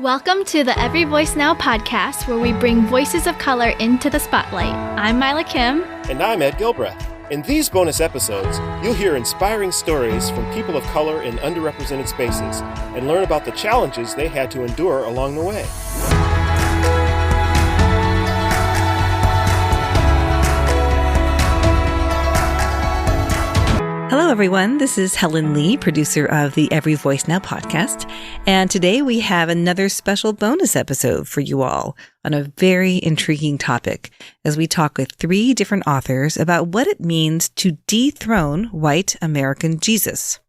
Welcome to the Every Voice Now podcast, where we bring voices of color into the spotlight. I'm Mila Kim. And I'm Ed Gilbreth. In these bonus episodes, you'll hear inspiring stories from people of color in underrepresented spaces and learn about the challenges they had to endure along the way. Hello, everyone. This is Helen Lee, producer of the Every Voice Now podcast. And today we have another special bonus episode for you all on a very intriguing topic as we talk with three different authors about what it means to dethrone white American Jesus.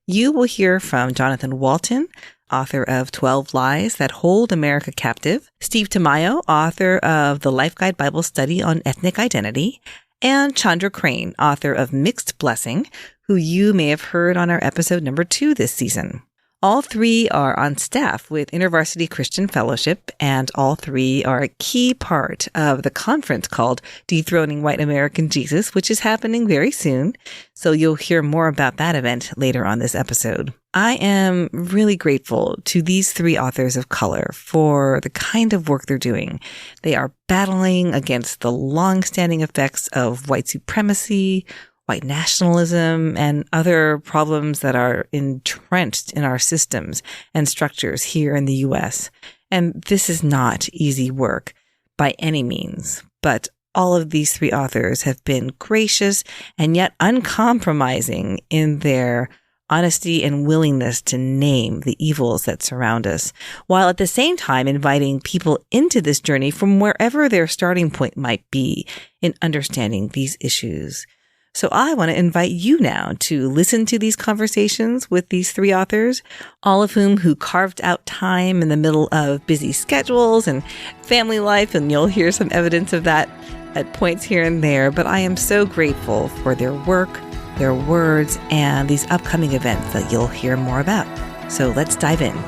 You will hear from Jonathan Walton, author of 12 Lies That Hold America Captive, Steve Tamayo, author of the Life Guide Bible Study on Ethnic Identity, and Chandra Crane, author of Mixed Blessing, who you may have heard on our episode number 2 this season. All three are on staff with InterVarsity Christian Fellowship, and all three are a key part of the conference called Dethroning White American Jesus, which is happening very soon. So you'll hear more about that event later on this episode. I am really grateful to these three authors of color for the kind of work they're doing. They are battling against the long-standing effects of white supremacy, white nationalism, and other problems that are entrenched in our systems and structures here in the U.S. And this is not easy work by any means, but all of these three authors have been gracious and yet uncompromising in their honesty and willingness to name the evils that surround us, while at the same time inviting people into this journey from wherever their starting point might be in understanding these issues. So I want to invite you now to listen to these conversations with these three authors, all of who carved out time in the middle of busy schedules and family life, and you'll hear some evidence of that at points here and there. But I am so grateful for their work, their words, and these upcoming events that you'll hear more about. So let's dive in.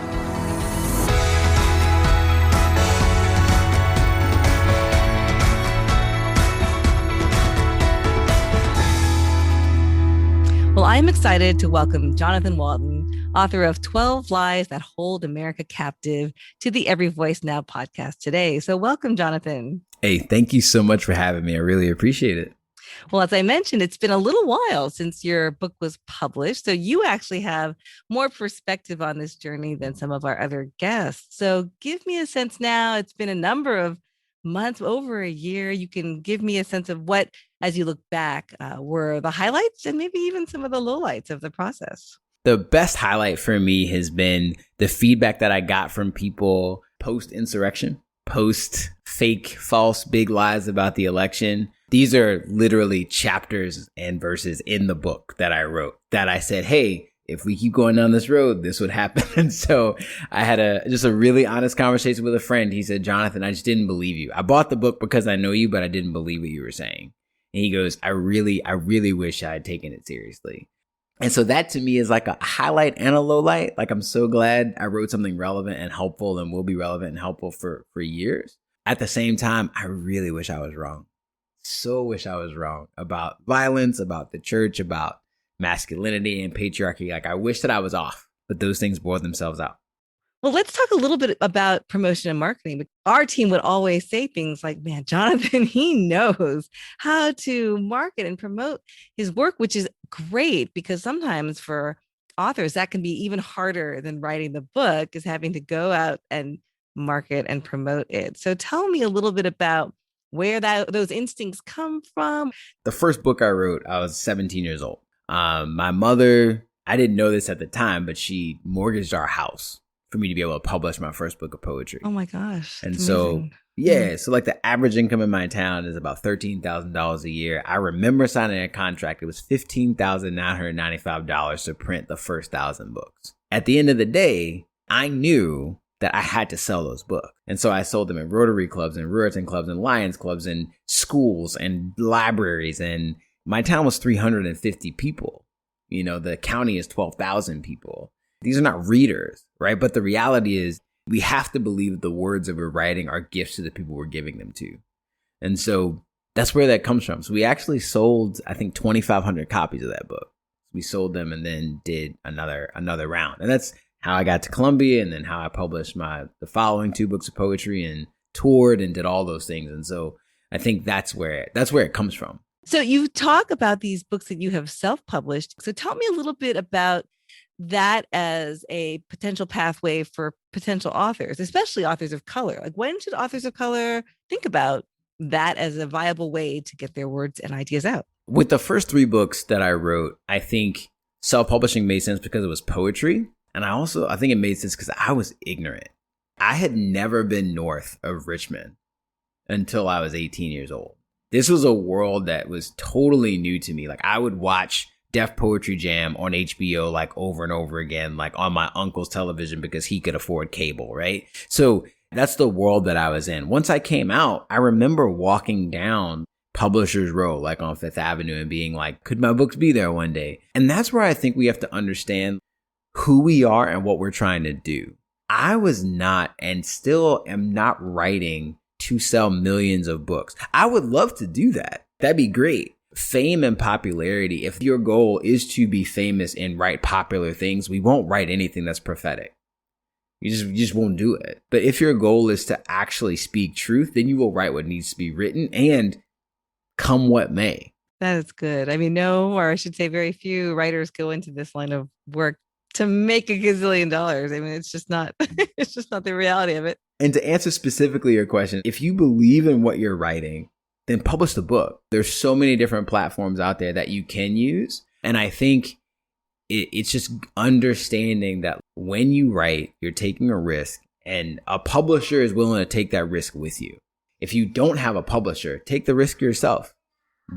Well, I'm excited to welcome Jonathan Walton, author of 12 Lies That Hold America Captive, to the Every Voice Now podcast today. So welcome, Jonathan. Hey, thank you so much for having me. I really appreciate it. Well, as I mentioned, it's been a little while since your book was published, so you actually have more perspective on this journey than some of our other guests. So give me a sense now. It's been a number of months, over a year. You can give me a sense of what, as you look back, were the highlights and maybe even some of the lowlights of the process. The best highlight for me has been the feedback that I got from people post-insurrection, post-fake, false, big lies about the election. These are literally chapters and verses in the book that I wrote that I said, hey, if we keep going down this road, this would happen. And so I had just a really honest conversation with a friend. He said, Jonathan, I just didn't believe you. I bought the book because I know you, but I didn't believe what you were saying. And he goes, I really wish I had taken it seriously. And so that to me is like a highlight and a low light. Like, I'm so glad I wrote something relevant and helpful and will be relevant and helpful for years. At the same time, I really wish I was wrong. So wish I was wrong about violence, about the church, about masculinity and patriarchy. Like, I wish that I was off, but those things bore themselves out. Well, let's talk a little bit about promotion and marketing. Our team would always say things like, man, Jonathan, he knows how to market and promote his work, which is great because sometimes for authors, that can be even harder than writing the book, is having to go out and market and promote it. So tell me a little bit about where those instincts come from. The first book I wrote, I was 17 years old. My mother, I didn't know this at the time, but she mortgaged our house for me to be able to publish my first book of poetry. Oh my gosh. And so, so like the average income in my town is about $13,000 a year. I remember signing a contract. It was $15,995 to print the first 1,000 books. At the end of the day, I knew that I had to sell those books. And so I sold them in Rotary clubs and Ruritan clubs and Lions clubs and schools and libraries. And my town was 350 people. You know, the county is 12,000 people. These are not readers, right? But the reality is we have to believe that the words that we're writing are gifts to the people we're giving them to. And so that's where that comes from. So we actually sold, I think, 2,500 copies of that book. We sold them and then did another round. And that's how I got to Columbia and then how I published the following 2 books of poetry and toured and did all those things. And so I think that's where it comes from. So you talk about these books that you have self-published. So tell me a little bit about that as a potential pathway for potential authors, especially authors of color. Like, when should authors of color think about that as a viable way to get their words and ideas out? With the first 3 books that I wrote, I think self-publishing made sense because it was poetry. And I think it made sense because I was ignorant. I had never been north of Richmond until I was 18 years old. This was a world that was totally new to me. Like, I would watch Def Poetry Jam on HBO like over and over again, like on my uncle's television because he could afford cable, right? So that's the world that I was in. Once I came out, I remember walking down Publishers Row, like on Fifth Avenue, and being like, could my books be there one day? And that's where I think we have to understand who we are and what we're trying to do. I was not, and still am not, writing to sell millions of books. I would love to do that. That'd be great. Fame and popularity. If your goal is to be famous and write popular things, we won't write you that's prophetic. You just won't do it. But if your goal is to actually speak truth, then you will write what needs to be written, and come what may. That is good. I mean, no, or I should say very few writers go into this line of work to make $1 gazillion. I mean, it's just not the reality of it. And to answer specifically your question, if you believe in what you're writing, then publish the book. There's so many different platforms out there that you can use. And I think it's just understanding that when you write, you're taking a risk, and a publisher is willing to take that risk with you. If you don't have a publisher, take the risk yourself.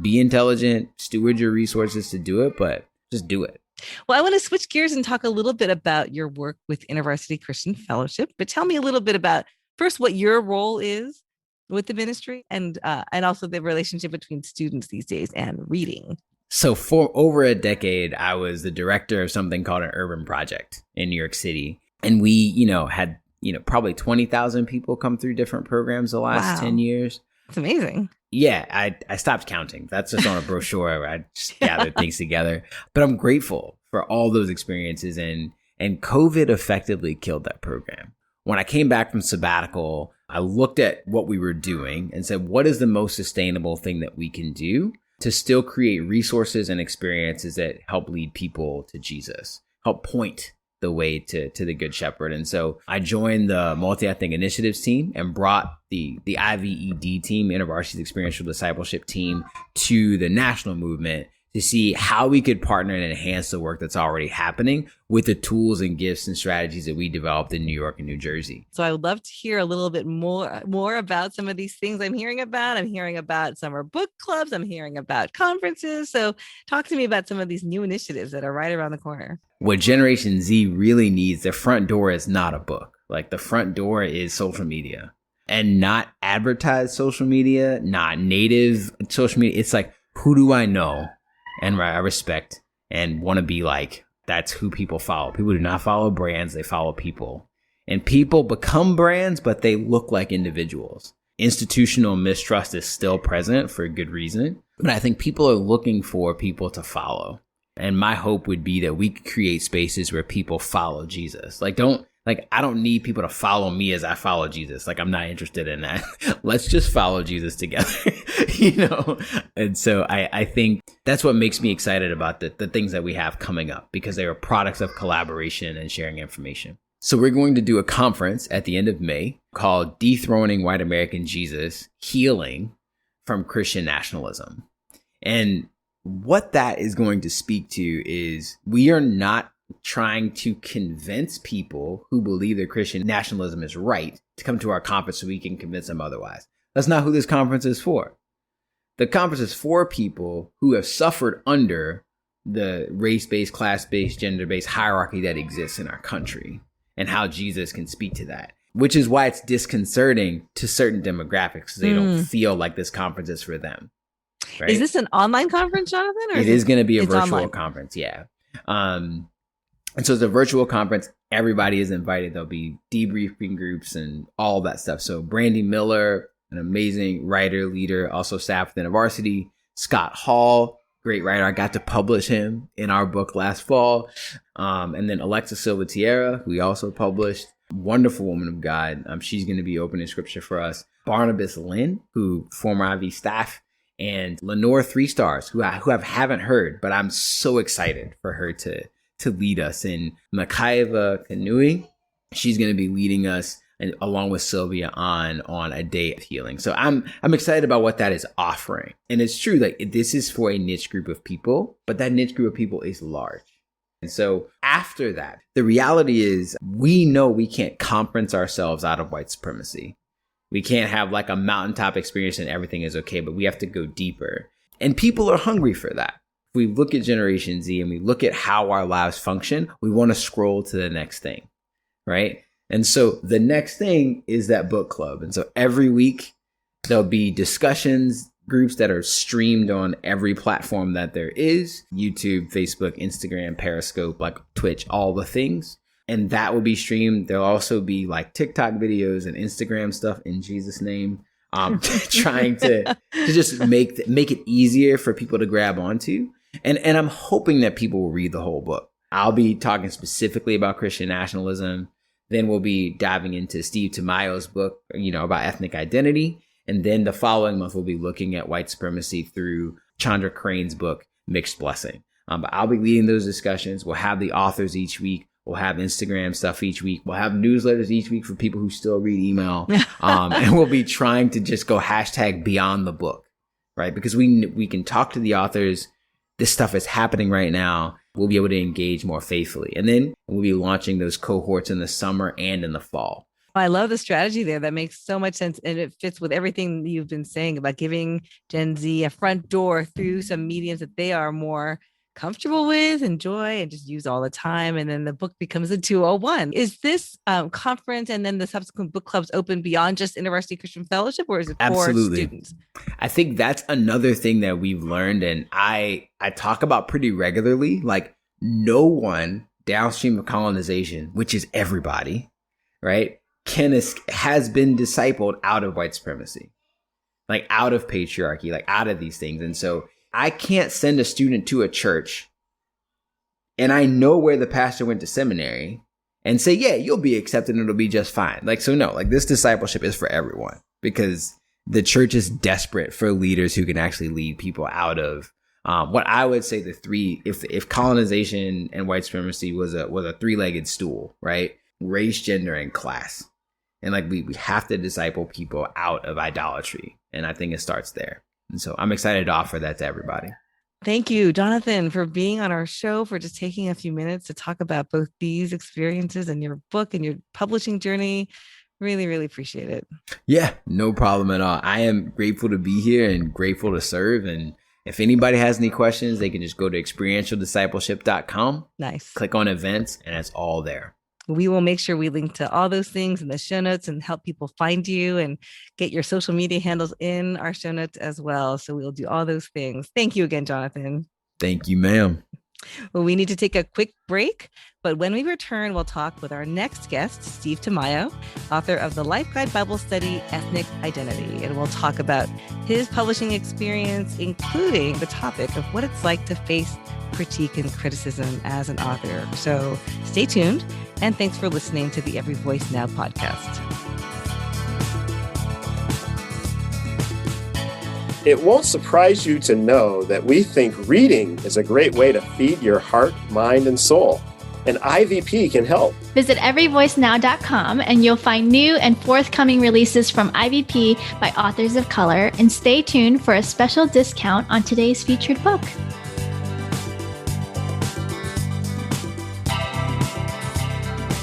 Be intelligent, steward your resources to do it, but just do it. Well, I want to switch gears and talk a little bit about your work with InterVarsity Christian Fellowship, but tell me a little bit about first what your role is with the ministry, and also the relationship between students these days and reading. So for over a decade, I was the director of something called an urban project in New York City. And we, had, probably 20,000 people come through different programs the last 10 years. It's amazing. Yeah, I stopped counting. That's just on a brochure where I just gathered things together. But I'm grateful for all those experiences. And COVID effectively killed that program. When I came back from sabbatical, I looked at what we were doing and said, what is the most sustainable thing that we can do to still create resources and experiences that help lead people to Jesus, help point the way to the Good Shepherd? And so I joined the multi-ethnic initiatives team and brought the IVED team, InterVarsity's experiential discipleship team, to the national movement to see how we could partner and enhance the work that's already happening with the tools and gifts and strategies that we developed in New York and New Jersey. So I would love to hear a little bit more about some of these things I'm hearing about. I'm hearing about summer book clubs. I'm hearing about conferences. So talk to me about some of these new initiatives that are right around the corner. What Generation Z really needs, the front door is not a book. Like, the front door is social media, and not advertised social media, not native social media. It's like, who do I know and I respect and want to be like? That's who people follow. People do not follow brands. They follow people. And people become brands, but they look like individuals. Institutional mistrust is still present for a good reason. But I think people are looking for people to follow. And my hope would be that we could create spaces where people follow Jesus. I don't need people to follow me as I follow Jesus. I'm not interested in that. Let's just follow Jesus together, And so I think that's what makes me excited about the things that we have coming up, because they are products of collaboration and sharing information. So we're going to do a conference at the end of May called Dethroning White American Jesus: Healing from Christian Nationalism. And what that is going to speak to is, we are not trying to convince people who believe that Christian nationalism is right to come to our conference so we can convince them otherwise. That's not who this conference is for. The conference is for people who have suffered under the race-based, class-based, gender-based hierarchy that exists in our country, and how Jesus can speak to that, which is why it's disconcerting to certain demographics. They don't feel like this conference is for them. Right? Is this an online conference, Jonathan? Or it is going to be a virtual online conference. Yeah. And so it's a virtual conference. Everybody is invited. There'll be debriefing groups and all that stuff. So Brandy Miller, an amazing writer, leader, also staff within InterVarsity. Scott Hall, great writer. I got to publish him in our book last fall. And then Alexa Silva-Tierra, who we also published. Wonderful woman of God. She's going to be opening scripture for us. Barnabas Lynn, who former IV staff, and Lenore 3 Stars, who I haven't heard, but I'm so excited for her to lead us. And Makaiva Kanui, she's going to be leading us, and along with Sylvia on a day of healing. So I'm excited about what that is offering. And it's true, like this is for a niche group of people, but that niche group of people is large. And so after that, the reality is we know we can't conference ourselves out of white supremacy. We can't have like a mountaintop experience and everything is okay, but we have to go deeper. And people are hungry for that. If we look at Generation Z and we look at how our lives function, we want to scroll to the next thing, right? And so the next thing is that book club. And so every week there'll be discussions, groups that are streamed on every platform that there is: YouTube, Facebook, Instagram, Periscope, like Twitch, all the things. And that will be streamed. There'll also be like TikTok videos and Instagram stuff, in Jesus' name, trying to just make it easier for people to grab onto. And I'm hoping that people will read the whole book. I'll be talking specifically about Christian nationalism. Then we'll be diving into Steve Tamayo's book, about ethnic identity. And then the following month, we'll be looking at white supremacy through Chandra Crane's book, Mixed Blessing. But I'll be leading those discussions. We'll have the authors each week. We'll have Instagram stuff each week. We'll have newsletters each week for people who still read email. And we'll be trying to just go hashtag beyond the book, right? Because we can talk to the authors. This stuff is happening right now. We'll be able to engage more faithfully. And then we'll be launching those cohorts in the summer and in the fall. I love the strategy there. That makes so much sense. And it fits with everything you've been saying about giving Gen Z a front door through some mediums that they are more comfortable with, enjoy, and just use all the time. And then the book becomes a 201. Is this conference and then the subsequent book clubs open beyond just University Christian Fellowship, or is it for students? I think that's another thing that we've learned. And I talk about pretty regularly, like no one downstream of colonization, which is everybody, right, has been discipled out of white supremacy, like out of patriarchy, like out of these things. And so I can't send a student to a church and I know where the pastor went to seminary and say, yeah, you'll be accepted and it'll be just fine. Like, so no, like this discipleship is for everyone, because the church is desperate for leaders who can actually lead people out of what I would say the three, if colonization and white supremacy was a three-legged stool, right? Race, gender, and class. And like we have to disciple people out of idolatry. And I think it starts there. And so I'm excited to offer that to everybody. Thank you, Jonathan, for being on our show, for just taking a few minutes to talk about both these experiences and your book and your publishing journey. Really, really appreciate it. Yeah, no problem at all. I am grateful to be here and grateful to serve. And if anybody has any questions, they can just go to experientialdiscipleship.com. Nice. Click on events and it's all there. We will make sure we link to all those things in the show notes and help people find you and get your social media handles in our show notes as well. So we'll do all those things. Thank you again, Jonathan. Thank you, ma'am. Well, we need to take a quick break, but when we return, we'll talk with our next guest, Steve Tamayo, author of the Life Guide Bible Study, Ethnic Identity. And we'll talk about his publishing experience, including the topic of what it's like to face critique and criticism as an author. So stay tuned, and thanks for listening to the Every Voice Now podcast. It won't surprise you to know that we think reading is a great way to feed your heart, mind, and soul. And IVP can help. Visit everyvoicenow.com and you'll find new and forthcoming releases from IVP by authors of color. And stay tuned for a special discount on today's featured book.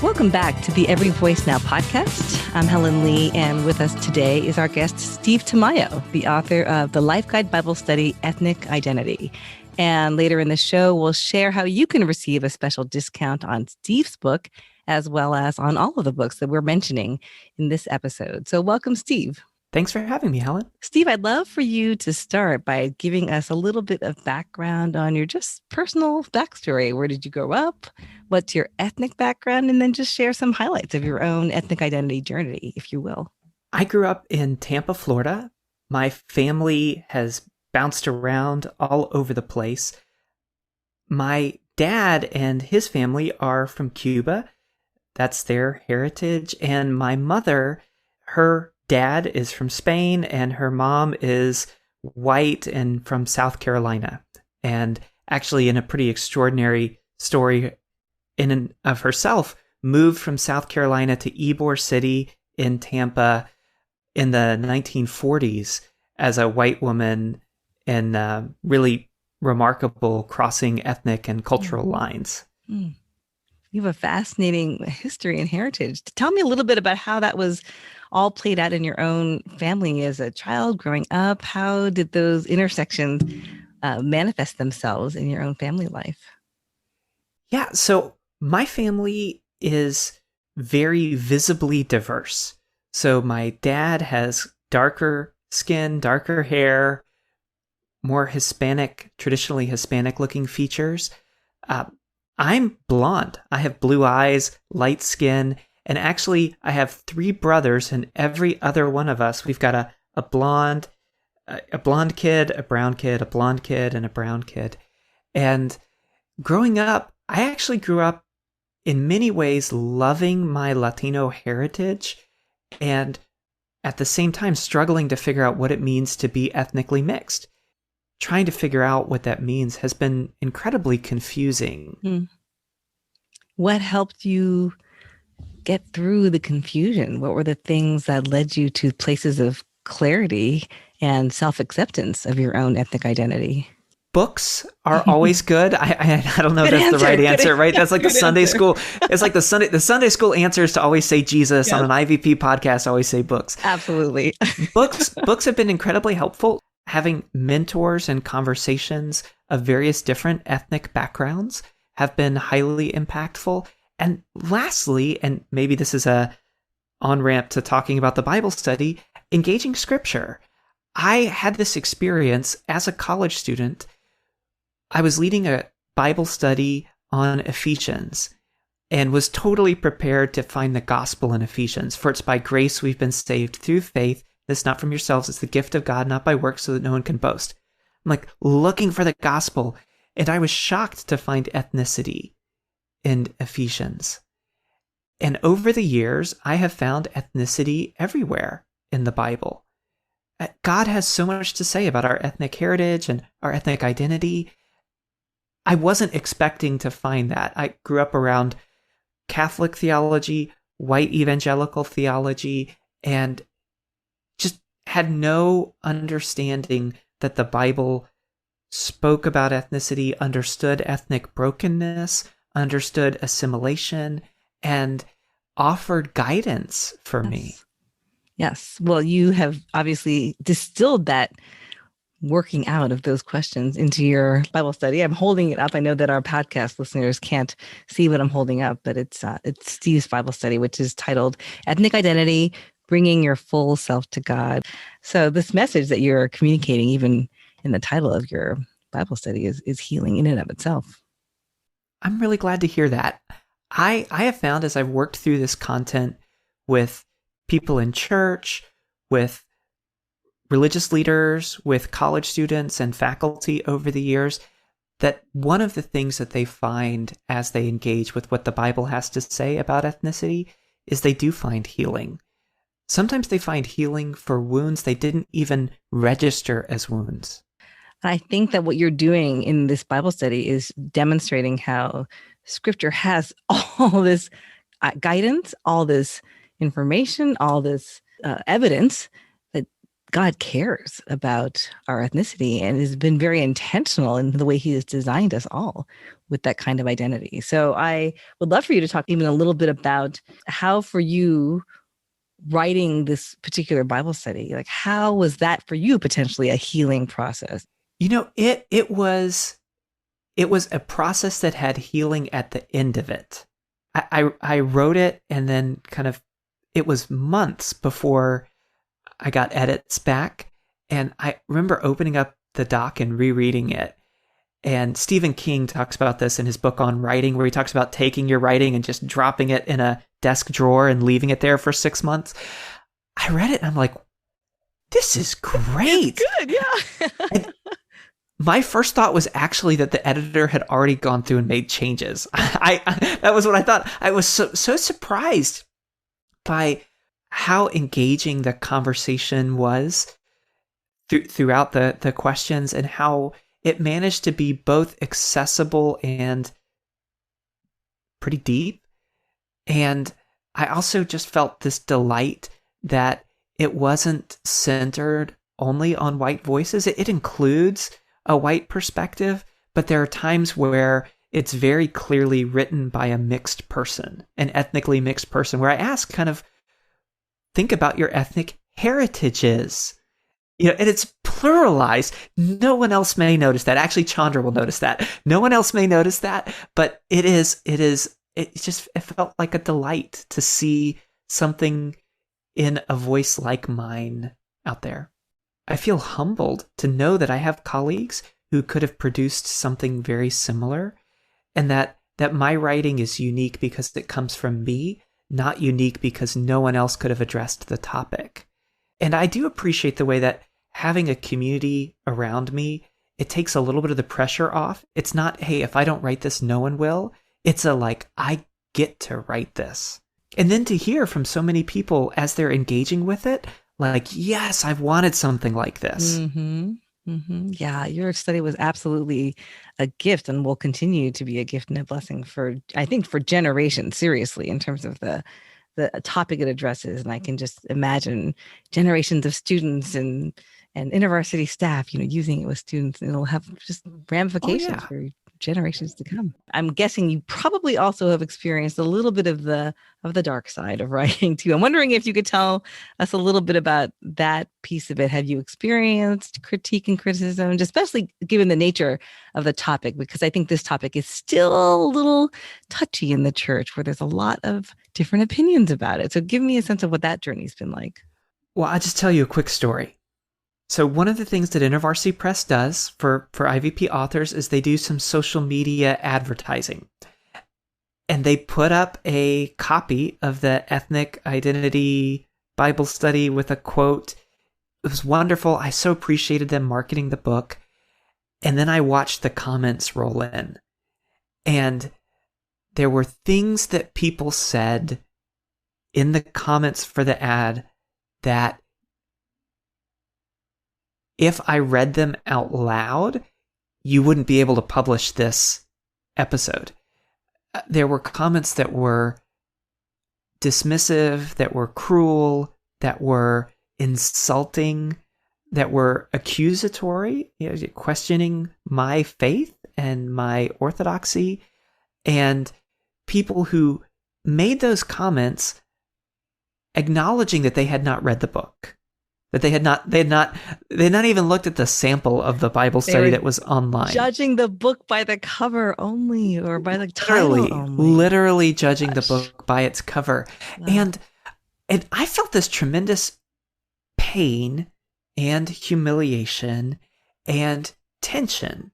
Welcome back to the Every Voice Now podcast. I'm Helen Lee, and with us today is our guest, Steve Tamayo, the author of the Life Guide Bible Study, Ethnic Identity. And later in the show, we'll share how you can receive a special discount on Steve's book, as well as on all of the books that we're mentioning in this episode. So welcome, Steve. Thanks for having me, Helen. Steve, I'd love for you to start by giving us a little bit of background on your just personal backstory. Where did you grow up? What's your ethnic background? And then just share some highlights of your own ethnic identity journey, if you will. I grew up in Tampa, Florida. My family has bounced around all over the place. My dad and his family are from Cuba. That's their heritage. And my mother, her dad is from Spain, and her mom is white and from South Carolina. And actually, in a pretty extraordinary story in and of herself, moved from South Carolina to Ybor City in Tampa in the 1940s as a white woman, and really remarkable crossing ethnic and cultural lines. Mm. You have a fascinating history and heritage. Tell me a little bit about how that was all played out in your own family as a child growing up. How did those intersections manifest themselves in your own family life? Yeah, so my family is very visibly diverse. So my dad has darker skin, darker hair, more Hispanic, traditionally Hispanic looking features. I'm blonde. I have blue eyes, light skin, and actually I have 3 brothers, and every other one of us, we've got a blonde kid, a brown kid, a blonde kid, and a brown kid. And growing up, I actually grew up in many ways loving my Latino heritage, and at the same time struggling to figure out what it means to be ethnically mixed. Trying to figure out what that means has been incredibly confusing. What helped you get through the confusion? What were the things that led you to places of clarity and self-acceptance of your own ethnic identity? Books are always good. I don't know if that's the right answer, right? That's like the Sunday school. It's like the Sunday school answer is to always say Jesus. Yep. On an IVP podcast, always say books. Absolutely. Books have been incredibly helpful. Having mentors and conversations of various different ethnic backgrounds have been highly impactful. And lastly, and maybe this is a on-ramp to talking about the Bible study, engaging scripture. I had this experience as a college student. I was leading a Bible study on Ephesians and was totally prepared to find the gospel in Ephesians. For it's by grace we've been saved through faith. This not from yourselves, it's the gift of God, not by works, so that no one can boast. I'm like looking for the gospel, and I was shocked to find ethnicity in Ephesians. And over the years, I have found ethnicity everywhere in the Bible. God has so much to say about our ethnic heritage and our ethnic identity. I wasn't expecting to find that. I grew up around Catholic theology, white evangelical theology, and just had no understanding that the Bible spoke about ethnicity, understood ethnic brokenness, understood assimilation, and offered guidance for me. Yes. Well, you have obviously distilled that working out of those questions into your Bible study. I'm holding it up. I know that our podcast listeners can't see what I'm holding up, but it's Steve's Bible study, which is titled Ethnic Identity, Bringing Your Full Self to God. So this message that you're communicating, even in the title of your Bible study, is healing in and of itself. I'm really glad to hear that. I have found as I've worked through this content with people in church, with religious leaders, with college students and faculty over the years, that one of the things that they find as they engage with what the Bible has to say about ethnicity is they do find healing. Sometimes they find healing for wounds they didn't even register as wounds. I think that what you're doing in this Bible study is demonstrating how Scripture has all this guidance, all this information, all this evidence that God cares about our ethnicity and has been very intentional in the way he has designed us all with that kind of identity. So I would love for you to talk even a little bit about how for you writing this particular Bible study, like how was that for you potentially a healing process? You know, it was a process that had healing at the end of it. I wrote it, and then it was months before I got edits back. And I remember opening up the doc and rereading it. And Stephen King talks about this in his book on writing, where he talks about taking your writing and just dropping it in a desk drawer and leaving it there for 6 months. I read it and I'm like, this is great. It's good, yeah. my first thought was actually that the editor had already gone through and made changes. That was what I thought. I was so surprised by how engaging the conversation was throughout the questions, and how it managed to be both accessible and pretty deep. And I also just felt this delight that it wasn't centered only on white voices. It includes a white perspective, but there are times where it's very clearly written by a mixed person, an ethnically mixed person, where I ask kind of, think about your ethnic heritages. And it's pluralized. No one else may notice that. Actually, Chandra will notice that. No one else may notice that, but it felt like a delight to see something in a voice like mine out there. I feel humbled to know that I have colleagues who could have produced something very similar, and that my writing is unique because it comes from me, not unique because no one else could have addressed the topic. And I do appreciate the way that having a community around me, it takes a little bit of the pressure off. It's not, hey, if I don't write this, no one will. It's I get to write this. And then to hear from so many people as they're engaging with it, yes, I've wanted something like this. Mm-hmm. Mm-hmm. Yeah, your study was absolutely a gift and will continue to be a gift and a blessing for generations, seriously, in terms of the topic it addresses. And I can just imagine generations of students and university staff, using it with students, and it'll have just ramifications for generations to come. I'm guessing you probably also have experienced a little bit of the dark side of writing too. I'm wondering if you could tell us a little bit about that piece of it. Have you experienced critique and criticism, especially given the nature of the topic? Because I think this topic is still a little touchy in the church, where there's a lot of different opinions about it. So give me a sense of what that journey's been like. Well, I'll just tell you a quick story. So one of the things that InterVarsity Press does for IVP authors is they do some social media advertising. And they put up a copy of the Ethnic Identity Bible Study with a quote. It was wonderful. I so appreciated them marketing the book. And then I watched the comments roll in. And there were things that people said in the comments for the ad that, if I read them out loud, you wouldn't be able to publish this episode. There were comments that were dismissive, that were cruel, that were insulting, that were accusatory, questioning my faith and my orthodoxy, and people who made those comments acknowledging that they had not read the book. That they had not even looked at the sample of the Bible study that was online. Judging the book by the cover only, or by the title only. Literally judging the book by its cover. Wow. And I felt this tremendous pain and humiliation and tension.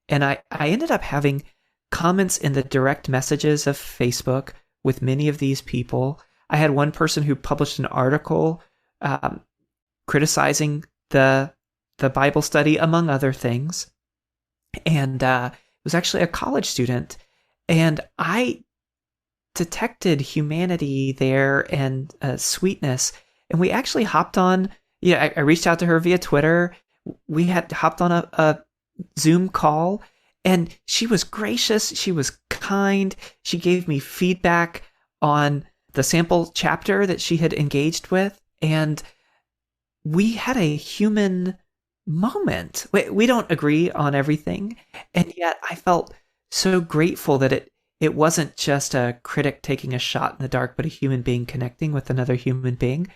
And I ended up having comments in the direct messages of Facebook with many of these people. I had one person who published an article criticizing the Bible study, among other things. And it was actually a college student. And I detected humanity there and sweetness. And we actually hopped on, I reached out to her via Twitter. We had hopped on a Zoom call, and she was gracious. She was kind. She gave me feedback on the sample chapter that she had engaged with. And we had a human moment. We don't agree on everything. And yet I felt so grateful that it wasn't just a critic taking a shot in the dark, but a human being connecting with another human being.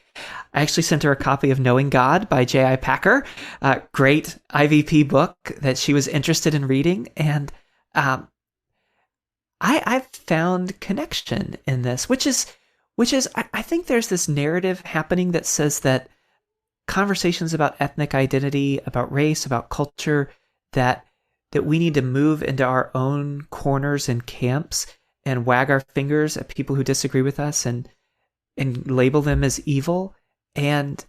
I actually sent her a copy of Knowing God by J.I. Packer, a great IVP book that she was interested in reading. And I've found connection in this, which is I think there's this narrative happening that says that conversations about ethnic identity, about race, about culture, that we need to move into our own corners and camps and wag our fingers at people who disagree with us and label them as evil. And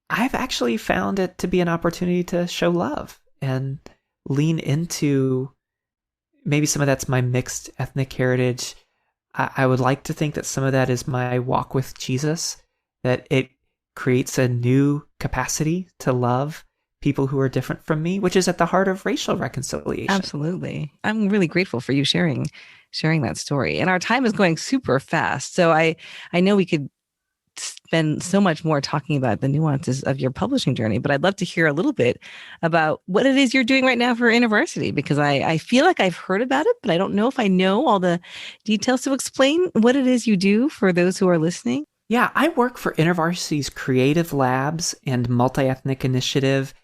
I've actually found it to be an opportunity to show love and lean into maybe some of that's my mixed ethnic heritage. I would like to think that some of that is my walk with Jesus, that it creates a new capacity to love people who are different from me, which is at the heart of racial reconciliation. Absolutely. I'm really grateful for you sharing that story. And our time is going super fast. So I know we could spend so much more talking about the nuances of your publishing journey, but I'd love to hear a little bit about what it is you're doing right now for InterVarsity, because I feel like I've heard about it, but I don't know if I know all the details. To explain what it is you do for those who are listening. Yeah, I work for InterVarsity's Creative Labs and Multi-Ethnic Initiative,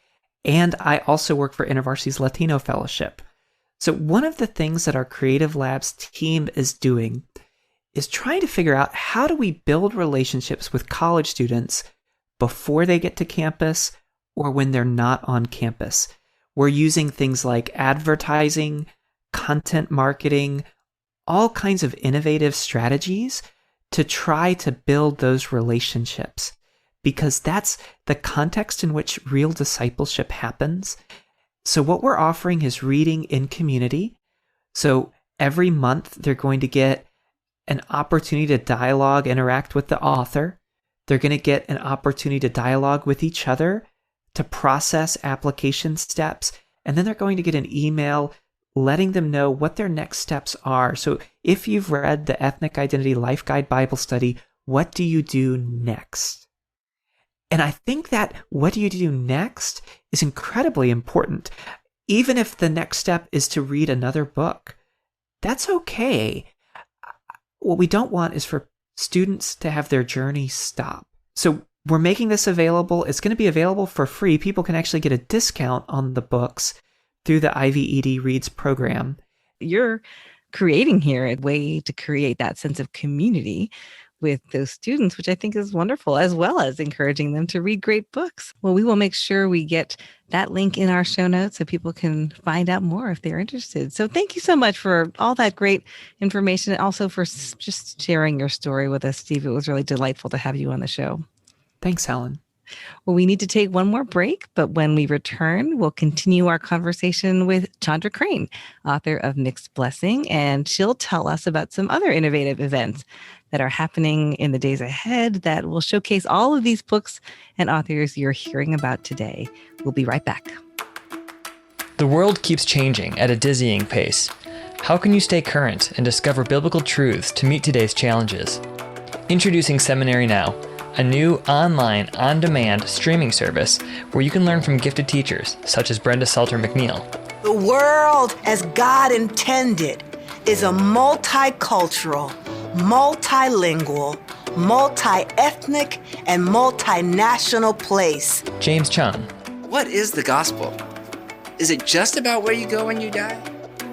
and I also work for InterVarsity's Latino Fellowship. So one of the things that our Creative Labs team is doing is trying to figure out how do we build relationships with college students before they get to campus or when they're not on campus. We're using things like advertising, content marketing, all kinds of innovative strategies to try to build those relationships, because that's the context in which real discipleship happens. So what we're offering is reading in community. So every month they're going to get an opportunity to dialogue, interact with the author. They're going to get an opportunity to dialogue with each other, to process application steps, and then they're going to get an email letting them know what their next steps are. So if you've read the Ethnic Identity Life Guide Bible Study, what do you do next? And I think that what do you do next is incredibly important. Even if the next step is to read another book, that's okay. What we don't want is for students to have their journey stop. So we're making this available. It's going to be available for free. People can actually get a discount on the books through the IVED Reads program. You're creating here a way to create that sense of community with those students, which I think is wonderful, as well as encouraging them to read great books. Well, we will make sure we get that link in our show notes so people can find out more if they're interested. So thank you so much for all that great information and also for just sharing your story with us, Steve. It was really delightful to have you on the show. Thanks, Helen. Well, we need to take one more break, but when we return, we'll continue our conversation with Chandra Crane, author of Mixed Blessing, and she'll tell us about some other innovative events that are happening in the days ahead that will showcase all of these books and authors you're hearing about today. We'll be right back. The world keeps changing at a dizzying pace. How can you stay current and discover biblical truths to meet today's challenges? Introducing Seminary Now, a new online, on-demand streaming service where you can learn from gifted teachers such as Brenda Salter McNeil. The world, as God intended, is a multicultural, multilingual, multi-ethnic, and multinational place. James Chung. What is the gospel? Is it just about where you go when you die?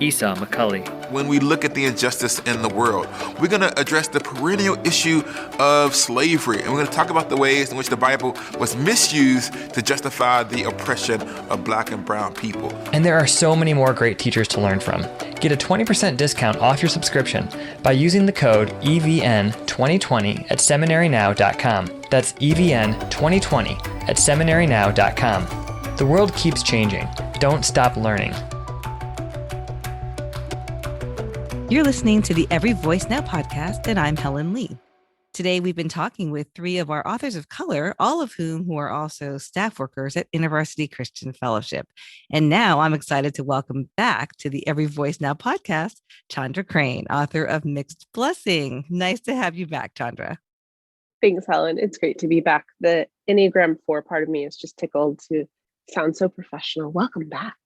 Esau McCulley. When we look at the injustice in the world, we're going to address the perennial issue of slavery, and we're going to talk about the ways in which the Bible was misused to justify the oppression of Black and brown people. And there are so many more great teachers to learn from. Get a 20% discount off your subscription by using the code EVN2020 at seminarynow.com. That's EVN2020 at seminarynow.com. The world keeps changing. Don't stop learning. You're listening to the Every Voice Now podcast, and I'm Helen Lee. Today, we've been talking with three of our authors of color, all of whom who are also staff workers at InterVarsity Christian Fellowship. And now I'm excited to welcome back to the Every Voice Now podcast, Chandra Crane, author of Mixed Blessing. Nice to have you back, Chandra. Thanks, Helen. It's great to be back. The Enneagram 4 part of me is just tickled to sound so professional. Welcome back.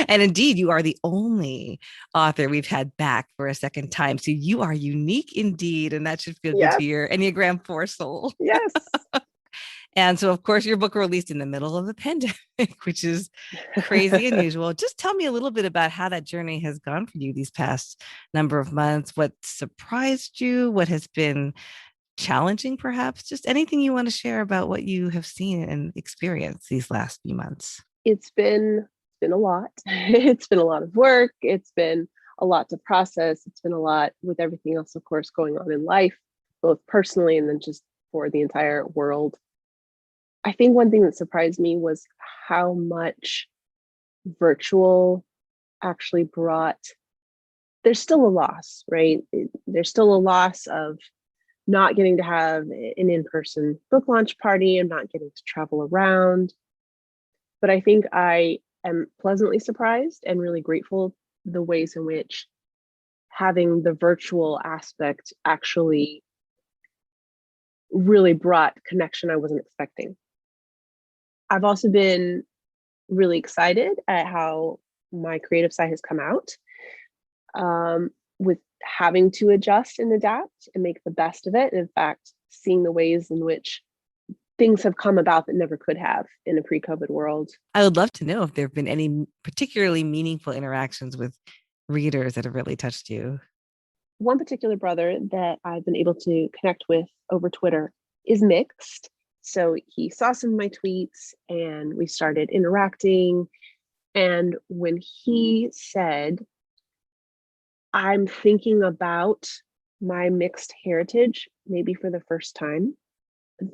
And indeed, you are the only author we've had back for a second time. So you are unique indeed. And that should feel good to your Enneagram 4 soul. Yes. And so, of course, your book released in the middle of the pandemic, which is crazy unusual. Just tell me a little bit about how that journey has gone for you these past number of months. What surprised you? What has been challenging, perhaps? Just anything you want to share about what you have seen and experienced these last few months. It's been a lot. It's been a lot of work. It's been a lot to process. It's been a lot with everything else, of course, going on in life, both personally and then just for the entire world. I think one thing that surprised me was how much virtual actually brought, there's still a loss, right? There's still a loss of not getting to have an in-person book launch party and not getting to travel around. But I think I am pleasantly surprised and really grateful the ways in which having the virtual aspect actually really brought connection I wasn't expecting. I've also been really excited at how my creative side has come out, with having to adjust and adapt and make the best of it. And in fact, seeing the ways in which things have come about that never could have in a pre-COVID world. I would love to know if there have been any particularly meaningful interactions with readers that have really touched you. One particular brother that I've been able to connect with over Twitter is mixed. So he saw some of my tweets and we started interacting. And when he said, I'm thinking about my mixed heritage, maybe for the first time,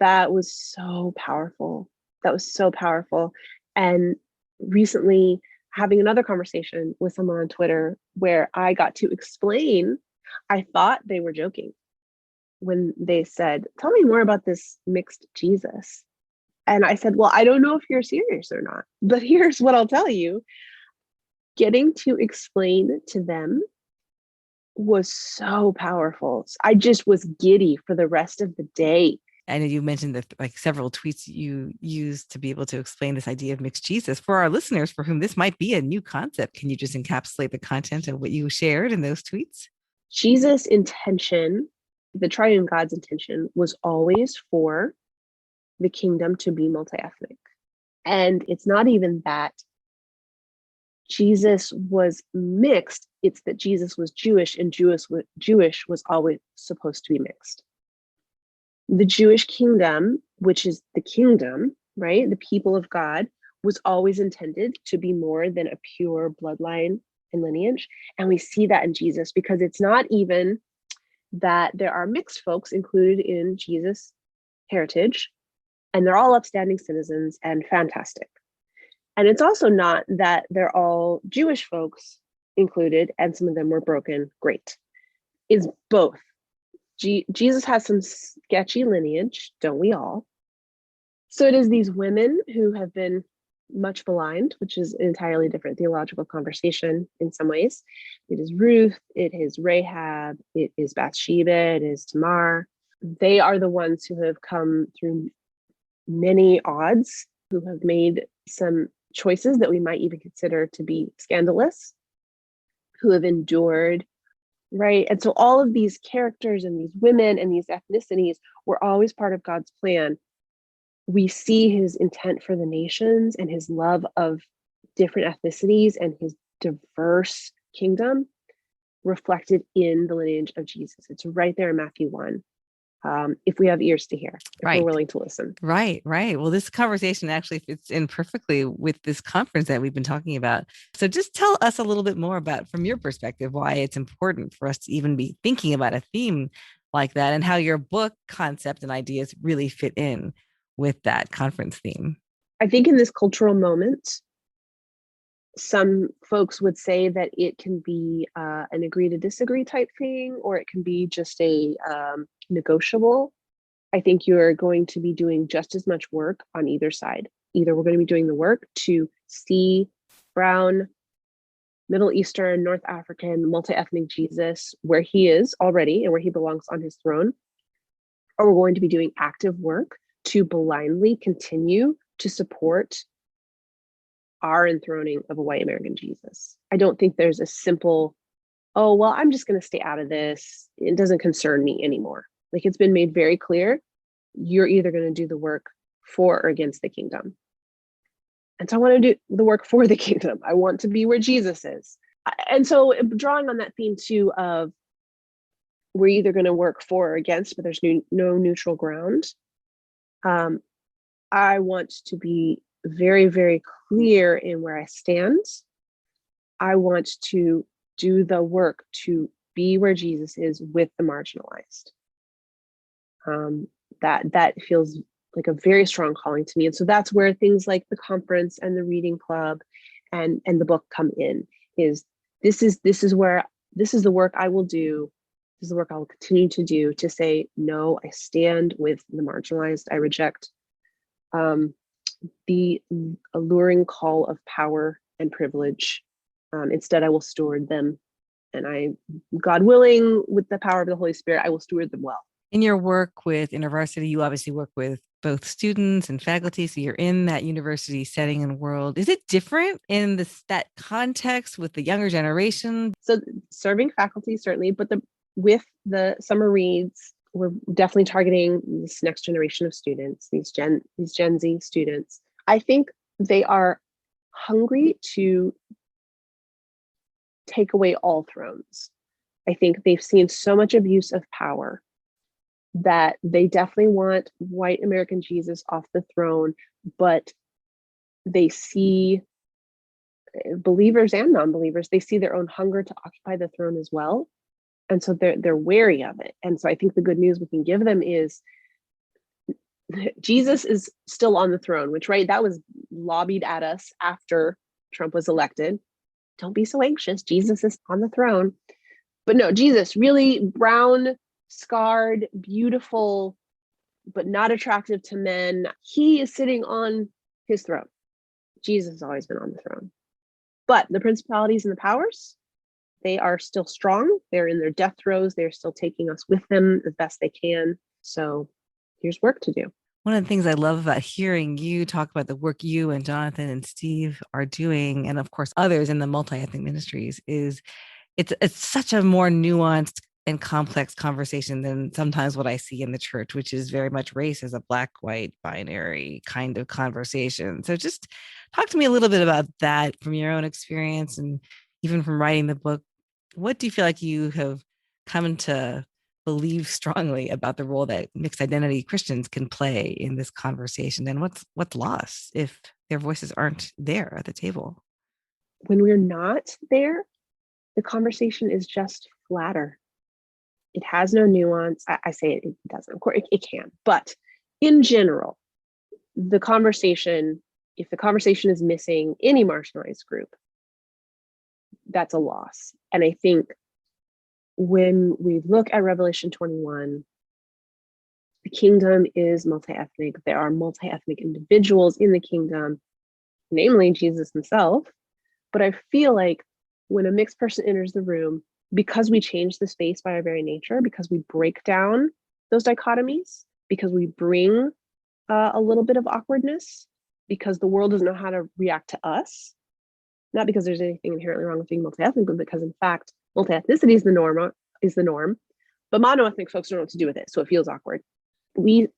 that was so powerful. That was so powerful. And recently, having another conversation with someone on Twitter where I got to explain, I thought they were joking when they said, tell me more about this mixed Jesus. And I said, well, I don't know if you're serious or not, but here's what I'll tell you. Getting to explain to them was so powerful. I just was giddy for the rest of the day. I know you mentioned that like several tweets you used to be able to explain this idea of mixed Jesus. For our listeners for whom this might be a new concept, can you just encapsulate the content of what you shared in those tweets? Jesus' intention, the triune God's intention, was always for the kingdom to be multi-ethnic. And it's not even that Jesus was mixed, it's that Jesus was Jewish, and Jewish was always supposed to be mixed. The Jewish kingdom, which is the kingdom, right? The people of God, was always intended to be more than a pure bloodline and lineage. And we see that in Jesus, because it's not even that there are mixed folks included in Jesus' heritage, and they're all upstanding citizens and fantastic. And it's also not that they're all Jewish folks included and some of them were broken. Great. It's both. Jesus has some sketchy lineage, don't we all? So it is these women who have been much maligned, which is an entirely different theological conversation in some ways. It is Ruth, it is Rahab, it is Bathsheba, it is Tamar. They are the ones who have come through many odds, who have made some choices that we might even consider to be scandalous, who have endured, right? And so all of these characters and these women and these ethnicities were always part of God's plan. We see his intent for the nations and his love of different ethnicities and his diverse kingdom reflected in the lineage of Jesus. It's right there in Matthew 1. If we have ears to hear, if we're willing to listen. Right. Well, this conversation actually fits in perfectly with this conference that we've been talking about. So just tell us a little bit more about, from your perspective, why it's important for us to even be thinking about a theme like that and how your book concept and ideas really fit in with that conference theme. I think in this cultural moment, some folks would say that it can be an agree to disagree type thing, or it can be just a negotiable. I think you're going to be doing just as much work on either side. Either we're going to be doing the work to see brown, Middle Eastern, North African, multi-ethnic Jesus where he is already and where he belongs on his throne, or we're going to be doing active work to blindly continue to support our enthroning of a white American Jesus. I don't think there's a simple, oh, well, I'm just going to stay out of this. It doesn't concern me anymore. Like, it's been made very clear, you're either going to do the work for or against the kingdom. And so I want to do the work for the kingdom. I want to be where Jesus is. And so drawing on that theme too of we're either going to work for or against, but there's no neutral ground. I want to be very, very clear in where I stand. I want to do the work to be where Jesus is with the marginalized. That feels like a very strong calling to me. And so that's where things like the conference and the reading club and the book come in. This is the work I will do. This is the work I will continue to do, to say, no, I stand with the marginalized. I reject the alluring call of power and privilege. Instead, I will steward them. And God willing, with the power of the Holy Spirit, I will steward them well. In your work with InterVarsity, you obviously work with both students and faculty, so you're in that university setting and world. Is it different in that context with the younger generation? So serving faculty, certainly, but with the summer reads, we're definitely targeting this next generation of students, these Gen Z students. I think they are hungry to take away all thrones. I think they've seen so much abuse of power that they definitely want white American Jesus off the throne, but they see, believers and non-believers, they see their own hunger to occupy the throne as well. And so they're wary of it. And so I think the good news we can give them is Jesus is still on the throne, which, right, that was lobbied at us after Trump was elected. Don't be so anxious. Jesus is on the throne. But no, Jesus, really brown, scarred, beautiful, but not attractive to men. He is sitting on his throne. Jesus has always been on the throne. But the principalities and the powers, they are still strong. They're in their death throes. They're still taking us with them as best they can. So here's work to do. One of the things I love about hearing you talk about the work you and Jonathan and Steve are doing, and of course others in the multi-ethnic ministries, is it's such a more nuanced and complex conversation than sometimes what I see in the church, which is very much race as a black, white, binary kind of conversation. So just talk to me a little bit about that from your own experience and even from writing the book. What do you feel like you have come to believe strongly about the role that mixed identity Christians can play in this conversation, and what's lost if their voices aren't there at the table? When we're not there, the conversation is just flatter. It has no nuance. I say it doesn't. Of course, it can. But in general, the conversation, if the conversation is missing any marginalized group, that's a loss. And I think when we look at Revelation 21, the kingdom is multi-ethnic. There are multi-ethnic individuals in the kingdom, namely Jesus himself. But I feel like when a mixed person enters the room, because we change the space by our very nature, because we break down those dichotomies, because we bring a little bit of awkwardness, because the world doesn't know how to react to us, not because there's anything inherently wrong with being multi-ethnic, but because in fact, multi-ethnicity is the norm, but mono-ethnic folks don't know what to do with it. So it feels awkward. We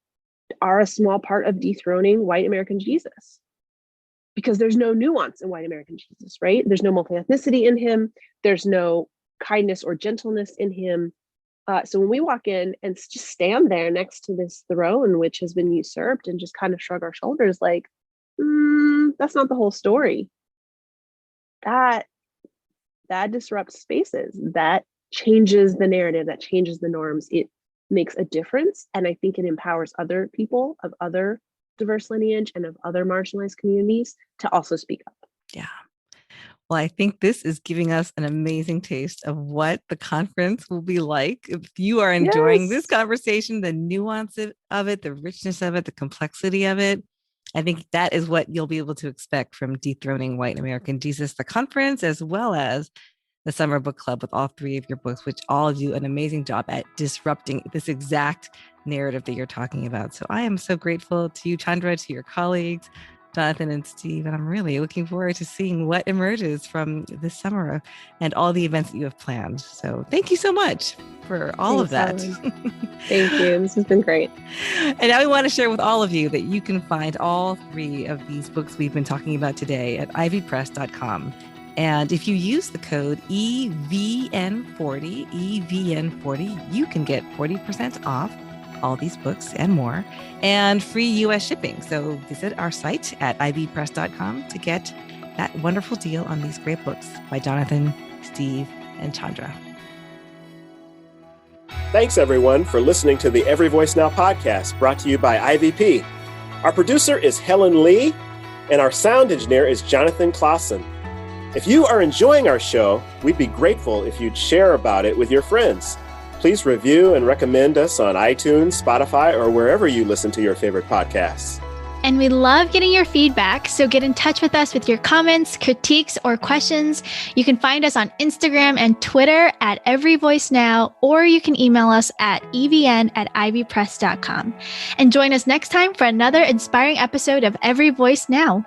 are a small part of dethroning white American Jesus because there's no nuance in white American Jesus, right? There's no multi-ethnicity in him. There's no kindness or gentleness in him. So when we walk in and just stand there next to this throne, which has been usurped, and just kind of shrug our shoulders like, that's not the whole story. That disrupts spaces. That changes the narrative. That changes the norms. It makes a difference. And I think it empowers other people of other diverse lineage and of other marginalized communities to also speak up. Yeah. Well, I think this is giving us an amazing taste of what the conference will be like. If you are enjoying this conversation, the nuance of it, the richness of it, the complexity of it, I think that is what you'll be able to expect from Dethroning White American Jesus, the conference, as well as the Summer Book Club with all three of your books, which all do an amazing job at disrupting this exact narrative that you're talking about. So I am so grateful to you, Chandra, to your colleagues, Jonathan and Steve, and I'm really looking forward to seeing what emerges from this summer and all the events that you have planned. So thank you so much for all of that. Thank you. This has been great. And now we want to share with all of you that you can find all three of these books we've been talking about today at ivypress.com. And if you use the code EVN40, you can get 40% off all these books and more, and free US shipping. So visit our site at ivypress.com to get that wonderful deal on these great books by Jonathan, Steve, and Chandra. Thanks, everyone, for listening to the Every Voice Now podcast, brought to you by IVP. Our producer is Helen Lee, and our sound engineer is Jonathan Clausen. If you are enjoying our show, we'd be grateful if you'd share about it with your friends. Please review and recommend us on iTunes, Spotify, or wherever you listen to your favorite podcasts. And we love getting your feedback, so get in touch with us with your comments, critiques, or questions. You can find us on Instagram and Twitter at Every Voice Now, or you can email us at evn@ivypress.com. And join us next time for another inspiring episode of Every Voice Now.